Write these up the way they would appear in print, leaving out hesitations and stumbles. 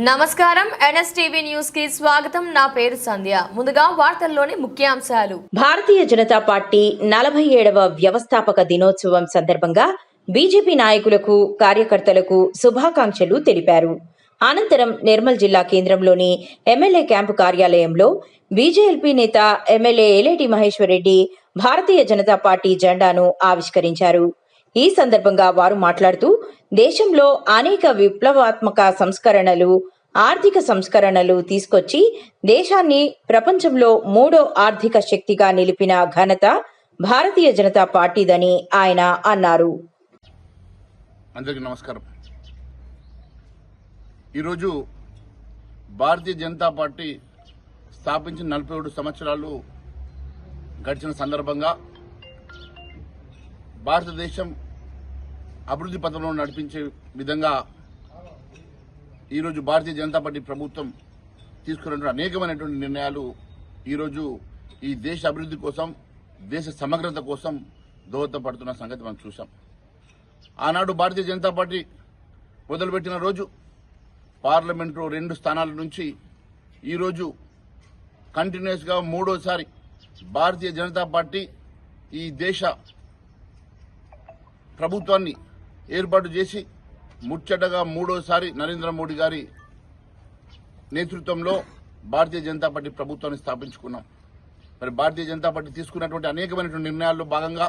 నమస్కారం NSTV news కి స్వాగతం. నా పేరు సంధ్య. ముందుగా వార్తల్లోని ముఖ్యాంశాలు. భారతీయ జనతా పార్టీ 47వ వ్యవస్థాపక దినోత్సవం సందర్భంగా బీజేపీ నాయకులకు కార్యకర్తలకు శుభాకాంక్షలు తెలిపారు. అనంతరం నిర్మల్ జిల్లా కేంద్రంలోని ఎమ్మెల్యే క్యాంపు కార్యాలయంలో బీజేపీ నేత ఎమ్మెల్యే ఏలేటి మహేశ్వర్ రెడ్డి భారతీయ జనతా పార్టీ జెండాను ఆవిష్కరించారు. ఈ సందర్భంగా వారు మాట్లాడుతూ దేశంలో అనేక విప్లవాత్మక సంస్కరణలు, ఆర్థిక సంస్కరణలు తీసుకొచ్చి దేశాన్ని ప్రపంచంలో 3వ ఆర్థిక శక్తిగా నిలిపిన ఘనత భారతీయ జనతా పార్టీదని ఆయన అన్నారు. అందరికీ నమస్కారం. ఈరోజు భారతీయ జనతా పార్టీ స్థాపించిన 47 సంవత్సరాలు గడిచిన సందర్భంగా భారతదేశం అభివృద్ధి పథంలో నడిపించే విధంగా ఈరోజు భారతీయ జనతా పార్టీ ప్రభుత్వం తీసుకున్నటువంటి అనేకమైనటువంటి నిర్ణయాలు ఈరోజు ఈ దేశ అభివృద్ధి కోసం, దేశ సమగ్రత కోసం దోహదపడుతున్న సంగతి మనం చూసాం. ఆనాడు భారతీయ జనతా పార్టీ మొదలుపెట్టిన రోజు పార్లమెంట్లో 2 స్థానాల నుంచి ఈరోజు కంటిన్యూస్గా 3వసారి భారతీయ జనతా పార్టీ ఈ దేశ ప్రభుత్వాన్ని ఏర్పాటు చేసి ముచ్చటగా 3వసారి నరేంద్ర మోడీ గారి నేతృత్వంలో భారతీయ జనతా పార్టీ ప్రభుత్వాన్ని స్థాపించుకున్నాం. మరి భారతీయ జనతా పార్టీ తీసుకున్నటువంటి అనేకమైనటువంటి నిర్ణయాల్లో భాగంగా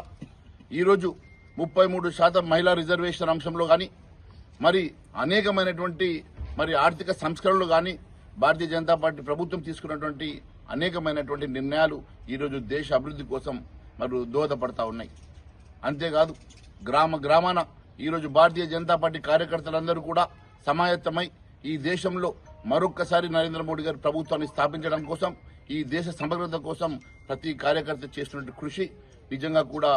ఈరోజు 33% మహిళా రిజర్వేషన్ అంశంలో కానీ, మరి అనేకమైనటువంటి ఆర్థిక సంస్కరణలు కానీ భారతీయ జనతా పార్టీ ప్రభుత్వం తీసుకున్నటువంటి అనేకమైనటువంటి నిర్ణయాలు ఈరోజు దేశ అభివృద్ధి కోసం దోహదపడతా ఉన్నాయి. అంతేకాదు గ్రామాన ఈరోజు భారతీయ జనతా పార్టీ కార్యకర్తలందరూ కూడా సమాయత్తమై ఈ దేశంలో మరొక్కసారి నరేంద్ర మోడీ గారి ప్రభుత్వాన్ని స్థాపించడం కోసం, ఈ దేశ సమగ్రత కోసం ప్రతి కార్యకర్త చేస్తున్న కృషి నిజంగా కూడా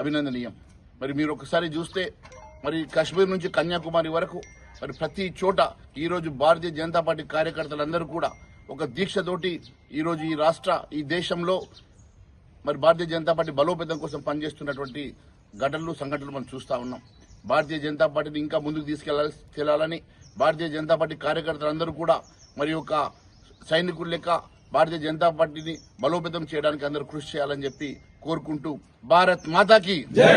అభినందనీయం. మరి మీరు ఒకసారి చూస్తే కాశ్మీర్ నుంచి కన్యాకుమారి వరకు ప్రతి చోట ఈరోజు భారతీయ జనతా పార్టీ కార్యకర్తలందరూ కూడా ఒక దీక్షతోటి ఈరోజు ఈ దేశంలో భారతీయ జనతా పార్టీ బలోపేతం కోసం పనిచేస్తున్నటువంటి సంఘటనలు మనం చూస్తా ఉన్నాం. భారతీయ జనతా పార్టీని ఇంకా ముందుకు తీసుకెళ్లాలని భారతీయ జనతా పార్టీ కార్యకర్తలందరూ కూడా ఒక సైనికులు లెక్క భారతీయ జనతా పార్టీని బలోపేతం చేయడానికి అందరూ కృషి చేయాలని చెప్పి కోరుకుంటూ భారత్ మాతాకి జై.